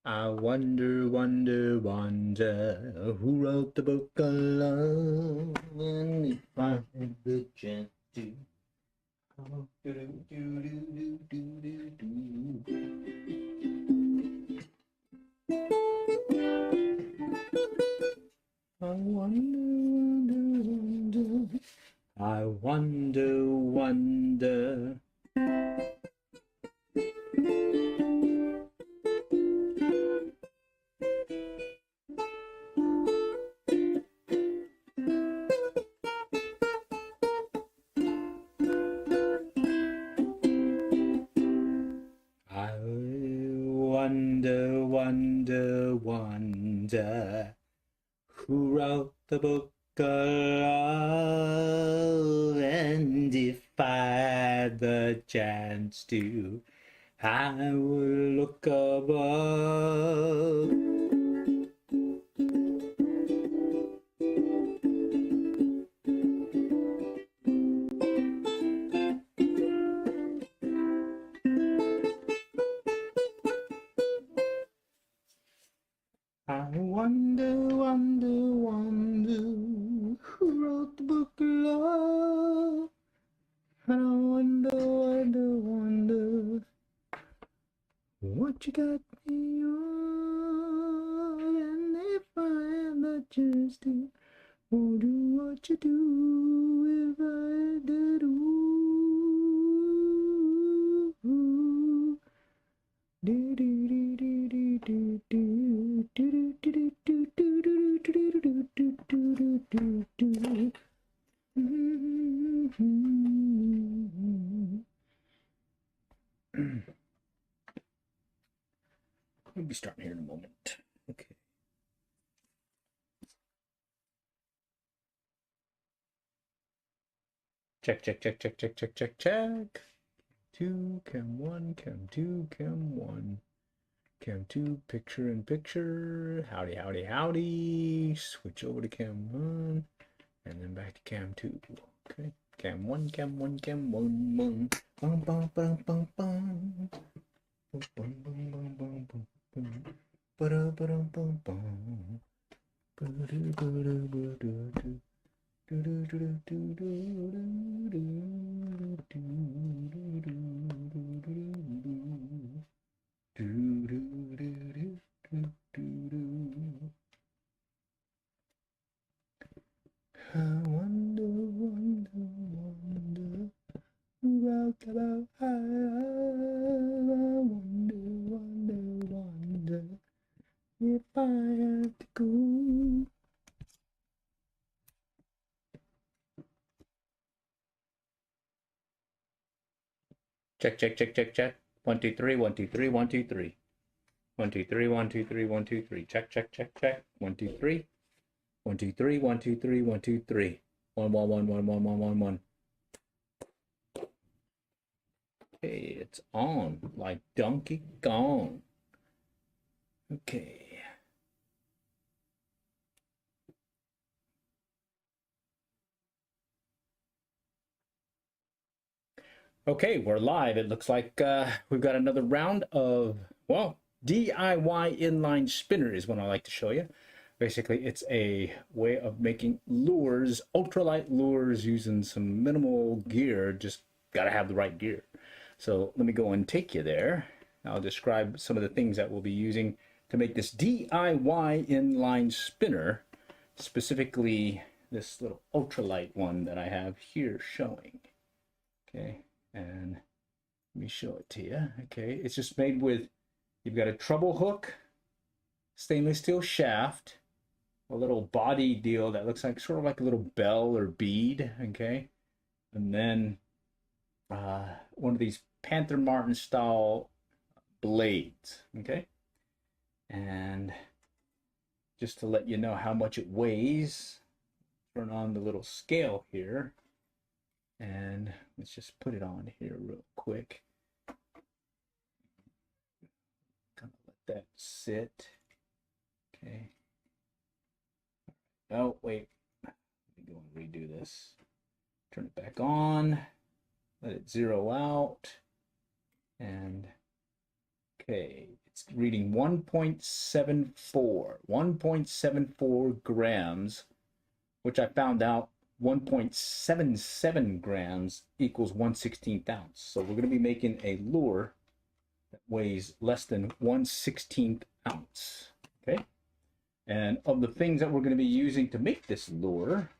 I wonder, wonder, wonder who wrote the book of love, and if I had the chance to. I wonder, wonder, wonder. I wonder, wonder. I wonder, wonder, wonder who wrote the book of love, and if I had the chance to, I would look above. I wonder, wonder, wonder who wrote the book of love. And I wonder, wonder, wonder what you got me on. And if I had the chance to, I'll do what you do if I had to do. Do do do do do do do do do do do do do do do do. We'll be starting here in a moment. Okay. Check, check, check, check, check, check, check, check. Two, cam one, cam two, cam one. Cam 2, picture in picture. Howdy, howdy, howdy. Switch over to cam 1. And then back to cam 2. Okay. Cam 1, cam 1, cam 1, 1. Bum, bum, bum, bum, bum. Bum, bum, bum, bum, bum, bum, bum. Ba-da, ba-dum, bum, bum. Ba-do, ba-do, ba-do, do. Do, do, do, do, do, do, do, do, do, do, do, do. Do, do, do, do, do, do, do. I wonder, wonder, wonder who wrote about I wonder, wonder, wonder if I had to go. Check, check, check, check, check. 1, 2, 3, 1, 2, 3, 1, 2, 3. 1, 2, 3, 1, 2, 3, 1, 2, 3. Check, check, check, check. 1, 2, 3. 1, 2, 3, 1, 2, 3, 1, 2, 3. 1, 1, 1, 1, 1, 1, 1, 1. Okay, it's on like Donkey Kong. Okay. Okay, we're live. It looks like we've got another round of, well, DIY inline spinner is what I like to show you. Basically, it's a way of making lures, ultralight lures using some minimal gear. Just got to have the right gear. So let me go and take you there. I'll describe some of the things that we'll be using to make this DIY inline spinner, specifically this little ultralight one that I have here showing. Okay, and let me show it to you. Okay, it's just made with, you've got a treble hook, stainless steel shaft, a little body deal that looks like sort of like a little bell or bead. Okay, and then one of these Panther Martin style blades. Okay, and just to let you know how much it weighs, turn on the little scale here, and let's just put it on here real quick. Kind of let that sit. Okay. Oh, wait. Let me go and redo this. Turn it back on. Let it zero out. And okay, It's reading 1.74 grams, which I found out 1.77 grams equals 1/16 ounce. So we're going to be making a lure that weighs less than 1/16 ounce. Okay. And of the things that we're going to be using to make this lure,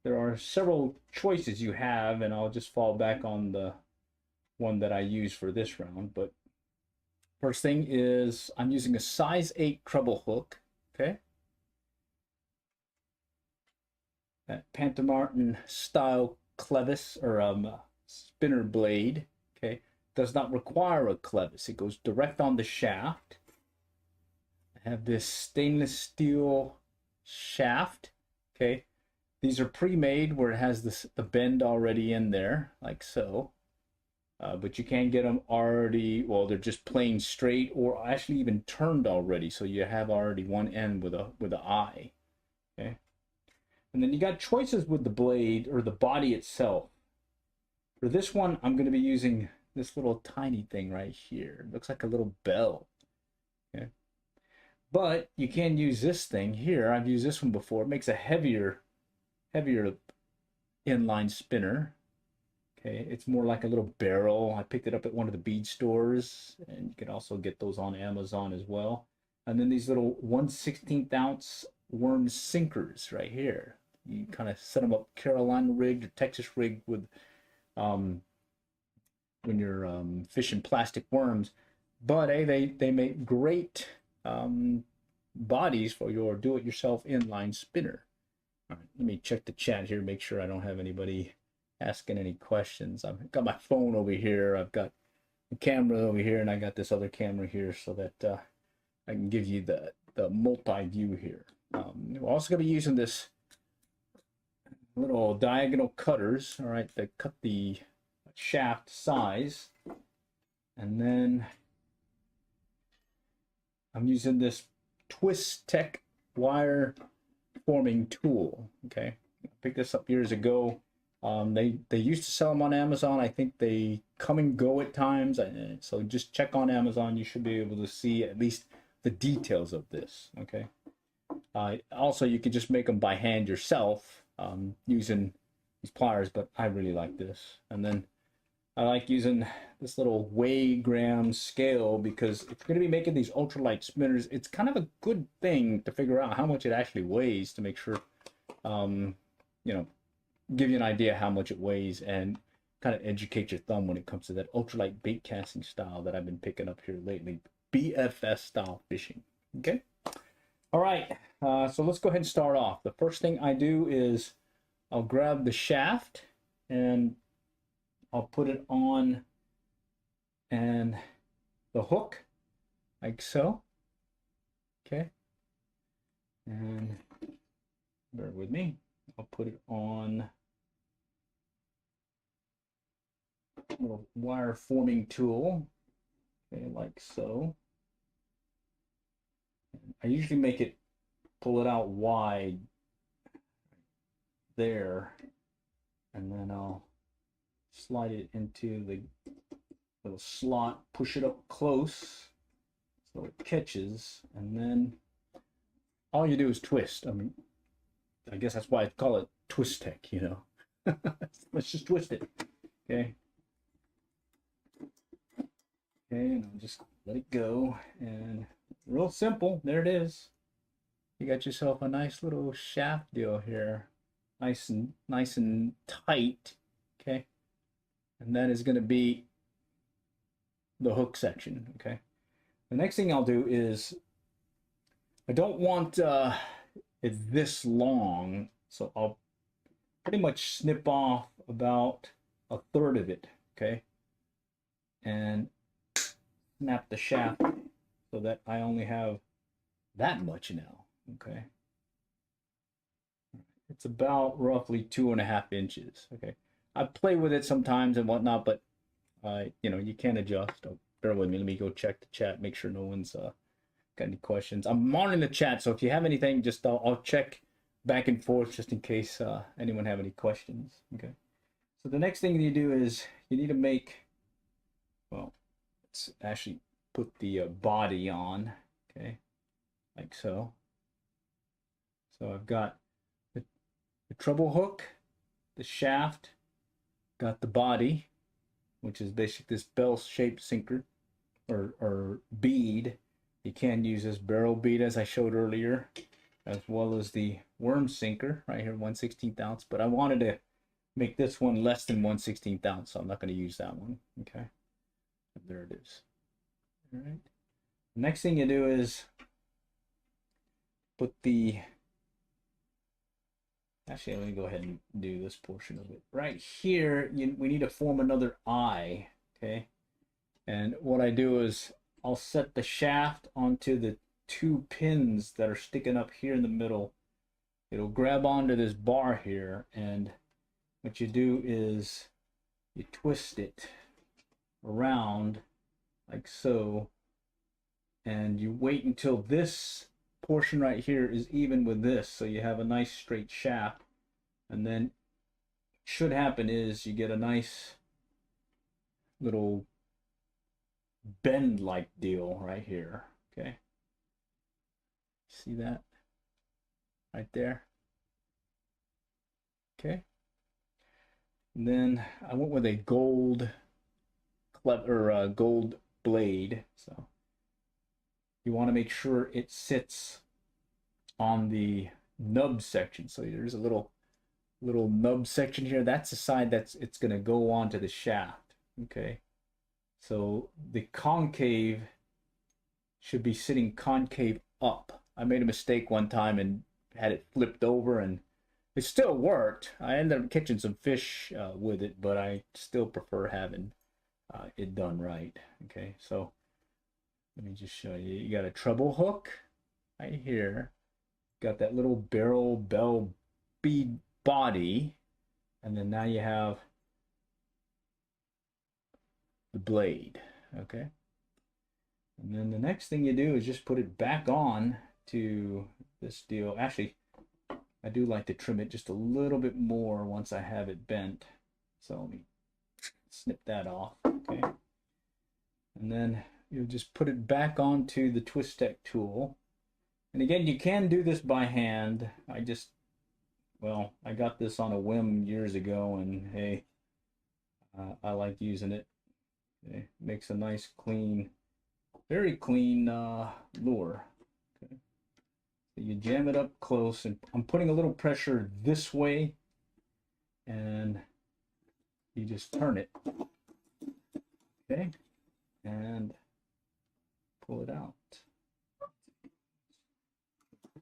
there are several choices you have, and I'll just fall back on the one that I use for this round. But first thing is I'm using a size 8 treble hook. Okay. That Pantomartin style clevis or spinner blade. Okay. Does not require a clevis. It goes direct on the shaft. I have this stainless steel shaft. Okay. These are pre-made where it has the bend already in there, like so. But you can get them already, well, they're just plain straight or actually even turned already. So you have already one end with a eye. Okay. And then you got choices with the blade or the body itself. For this one, I'm going to be using this little tiny thing right here. It looks like a little bell. Okay. But you can use this thing here. I've used this one before. It makes a heavier inline spinner. Okay, it's more like a little barrel. I picked it up at one of the bead stores, and you can also get those on Amazon as well. And then these little 1/16 ounce worm sinkers right here. You kind of set them up Carolina rigged or Texas rigged with when you're fishing plastic worms. But they make great bodies for your do-it-yourself inline spinner. All right, let me check the chat here, make sure I don't have anybody asking any questions. I've got my phone over here, I've got the camera over here, and I got this other camera here so that I can give you the multi-view here. We're also going to be using this little diagonal cutters, all right, that cut the shaft size. And then I'm using this Twist Tech wire forming tool. Okay, I picked this up years ago. They used to sell them on Amazon. I think they come and go at times. So just check on Amazon. You should be able to see at least the details of this. Okay. Also, you can just make them by hand yourself using these pliers, but I really like this. And then I like using this little weigh gram scale because if you're going to be making these ultralight spinners, it's kind of a good thing to figure out how much it actually weighs to make sure, give you an idea how much it weighs and kind of educate your thumb when it comes to that ultralight bait casting style that I've been picking up here lately, BFS style fishing. Okay. All right. So let's go ahead and start off. The first thing I do is I'll grab the shaft and I'll put it on and the hook like so. Okay. And bear with me. I'll put it on a little wire forming tool. Okay, like so. I usually make it, pull it out wide there, and then I'll slide it into the little slot, push it up close so it catches, and then all you do is twist. I mean, I guess that's why I call it Twist Tech, you know. Let's just twist it. Okay. Okay, and I'll just let it go, and real simple, there it is. You got yourself a nice little shaft deal here. Nice and tight. Okay. And that is going to be the hook section. Okay. The next thing I'll do is I don't want it this long, so I'll pretty much snip off about 1/3 of it. Okay. And snap the shaft so that I only have that much now. Okay. It's about roughly 2.5 inches. Okay. I play with it sometimes and whatnot, but you can adjust. Oh, bear with me. Let me go check the chat, make sure no one's got any questions. I'm monitoring the chat, so if you have anything, just I'll check back and forth just in case anyone have any questions. Okay. So the next thing you do is you need to make, well, let's actually put the body on, okay, like so. So I've got the treble hook, the shaft, got the body, which is basically this bell-shaped sinker or bead. You can use this barrel bead as I showed earlier, as well as the worm sinker right here, 1/16 ounce. But I wanted to make this one less than 1/16 ounce, so I'm not going to use that one. Okay, there it is. All right. Next thing you do is put the. Actually, let me go ahead and do this portion of it. Right here, we need to form another eye. Okay, and what I do is I'll set the shaft onto the 2 pins that are sticking up here in the middle. It'll grab onto this bar here, and what you do is you twist it around like so, and you wait until this portion right here is even with this, so you have a nice straight shaft. And then what should happen is you get a nice little bend like deal right here. Okay, see that right there? Okay, and then I went with a gold gold blade, so you want to make sure it sits on the nub section. So there's a little nub section here. That's the side it's going to go onto the shaft. Okay, so the concave should be sitting concave up. I made a mistake one time and had it flipped over, and it still worked. I ended up catching some fish with it, but I still prefer having it done right. Okay, so let me just show you. You got a treble hook right here. Got that little barrel bell bead body, and then now you have the blade. Okay, and then the next thing you do is just put it back on to this deal. Actually, I do like to trim it just a little bit more once I have it bent, so let me snip that off. Okay, and then you'll just put it back onto the twist tech tool. And again, you can do this by hand. I got this on a whim years ago, and hey, I like using it. Okay. Makes a nice clean, very clean lure. Okay. So you jam it up close, and I'm putting a little pressure this way, and you just turn it. Okay, and pull it out.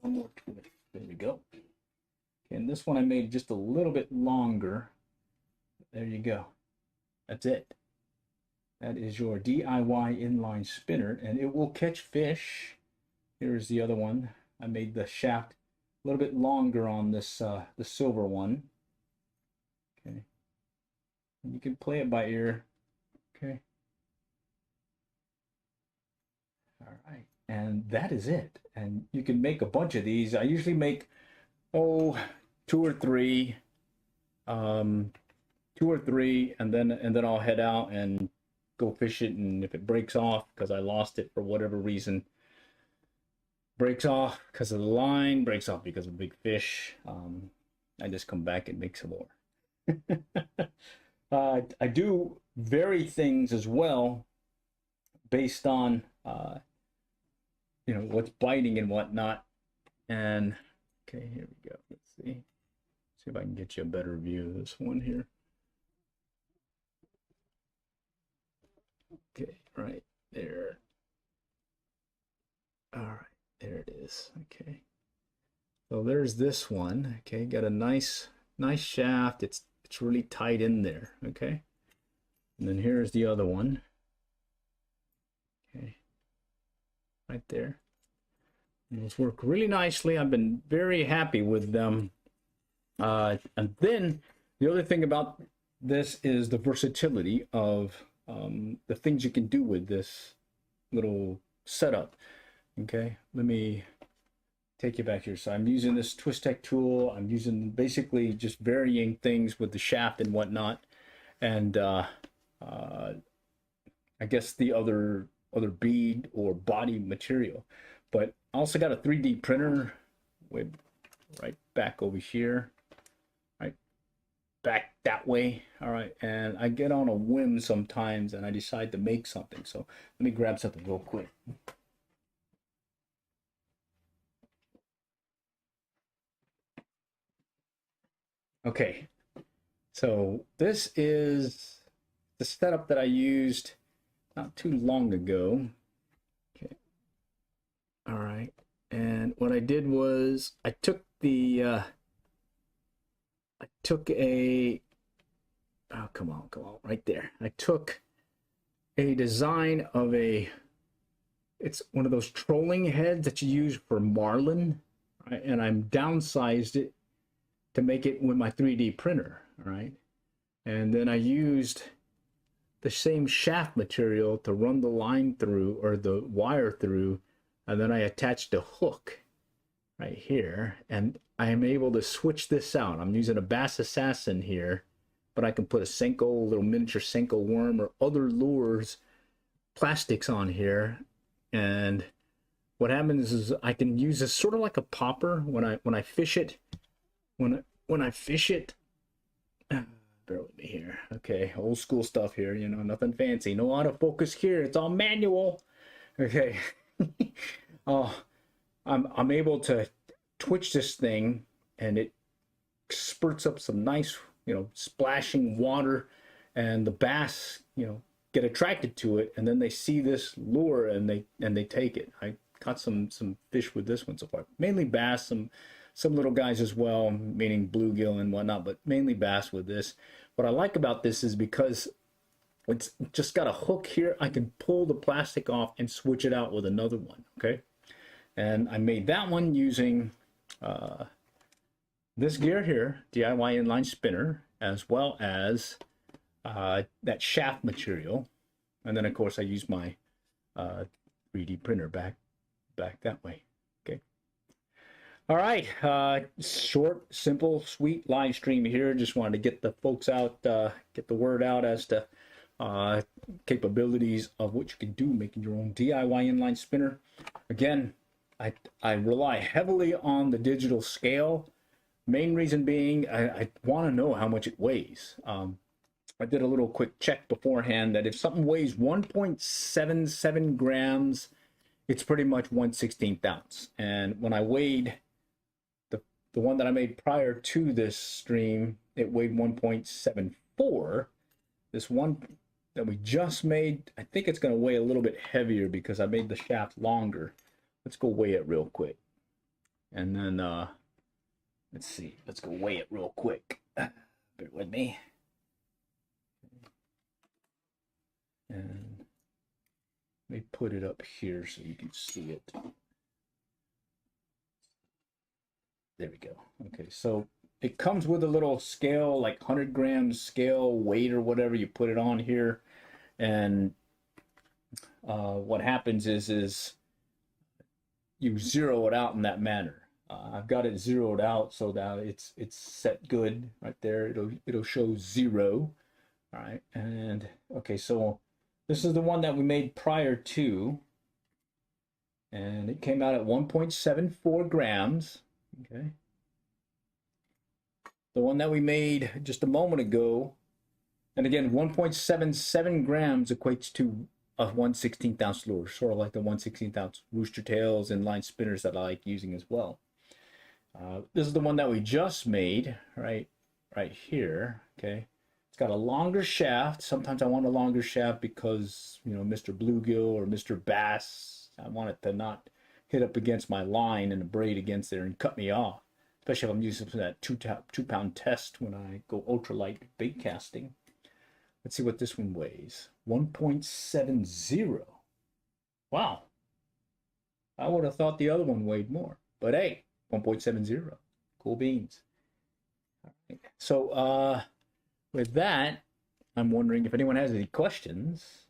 One more twist. There we go. Okay, and this one I made just a little bit longer. There you go. That's it. That is your DIY inline spinner, and it will catch fish. Here's the other one. I made the shaft a little bit longer on this the silver one. Okay, and you can play it by ear. Okay. All right, and that is it. And you can make a bunch of these. I usually make 2 or 3, 2 or 3, and then I'll head out and go fish it. And if it breaks off because I lost it for whatever reason, breaks off because of the line, breaks off because of a big fish, I just come back and make some more. I do vary things as well based on what's biting and whatnot. And okay, here we go. Let's see if I can get you a better view of this one here. Okay, right there. All right, there it is. Okay, so there's this one. Okay, got a nice shaft. It's really tight in there. Okay, and then here's the other one. Okay, right there. And it's worked really nicely. I've been very happy with them. And then the other thing about this is the versatility of the things you can do with this little setup. Okay, let me take you back here. So I'm using this twist tech tool. I'm using basically just varying things with the shaft and whatnot. And I I guess the other bead or body material. But I also got a 3D printer with right back over here, right back that way. All right, and I get on a whim sometimes and I decide to make something. So let me grab something real quick. Okay, so this is the setup that I used not too long ago. Okay, all right, and what I did was I took a oh, come on, right there. I took a design of it's one of those trolling heads that you use for marlin, right? And I'm downsized it to make it with my 3D printer, all right? And then I used the same shaft material to run the line through, or the wire through, and then I attached a hook right here, and I am able to switch this out. I'm using a Bass Assassin here, but I can put a Senko, little miniature Senko worm, or other lures, plastics on here. And what happens is I can use this sort of like a popper when I fish it. When I fish it, bear with me here. Okay, old school stuff here, you know, nothing fancy, no autofocus here, it's all manual. Okay. Oh, I'm able to twitch this thing and it spurts up some nice, you know, splashing water, and the bass, you know, get attracted to it, and then they see this lure and they take it. I caught some fish with this one so far, mainly bass, some little guys as well, meaning bluegill and whatnot, but mainly bass with this. What I like about this is because it's just got a hook here, I can pull the plastic off and switch it out with another one. Okay, and I made that one using this gear here, DIY inline spinner, as well as that shaft material, and then of course I use my 3D printer back that way. Okay. All right, short, simple, sweet live stream here. Just wanted to get the folks out, get the word out as to capabilities of what you can do making your own DIY inline spinner. Again, I rely heavily on the digital scale. Main reason being I want to know how much it weighs. I did a little quick check beforehand that if something weighs 1.77 grams, it's pretty much 1/16 ounce. And when I weighed the one that I made prior to this stream, it weighed 1.74. This one that we just made, I think it's going to weigh a little bit heavier because I made the shaft longer. Let's go weigh it real quick. And then, let's see. Let's go weigh it real quick. Bear with me. And let me put it up here so you can see it. There we go. Okay, so it comes with a little scale, like 100 grams scale weight or whatever. You put it on here, and what happens is you zero it out in that manner. I've got it zeroed out so that it's set good right there. It'll show 0. All right, and okay, so this is the one that we made prior to, and it came out at 1.74 grams. Okay. The one that we made just a moment ago, and again, 1.77 grams equates to a 1/16 ounce lure, sort of like the 1/16 ounce rooster tails and line spinners that I like using as well. This is the one that we just made, right here. Okay, it's got a longer shaft. Sometimes I want a longer shaft because, you know, Mr. Bluegill or Mr. Bass, I want it to not hit up against my line and the braid against there and cut me off, especially if I'm using for that 2-pound test when I go ultralight bait casting. Let's see what this one weighs. 1.70. Wow. I would have thought the other one weighed more, but hey, 1.70. Cool beans. All right. So with that, I'm wondering if anyone has any questions.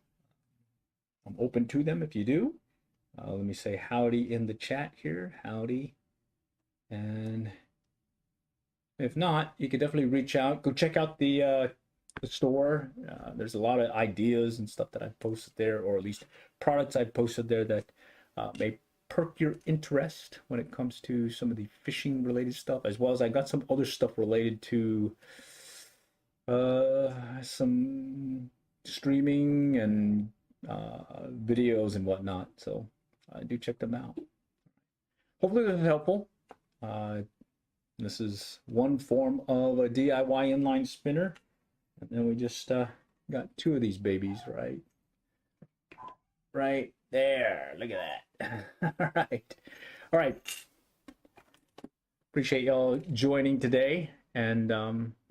I'm open to them if you do. Let me say howdy in the chat here. Howdy. And if not, you could definitely reach out. Go check out the the store. There's a lot of ideas and stuff that I've posted there, or at least products I've posted there that may perk your interest when it comes to some of the fishing related stuff, as well as I got some other stuff related to some streaming and videos and whatnot. So do check them out. Hopefully this is helpful. This is one form of a DIY inline spinner. And then we just got two of these babies right there. Look at that. All right. Appreciate y'all joining today. And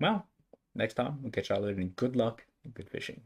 well, next time we'll catch y'all later. And good luck and good fishing.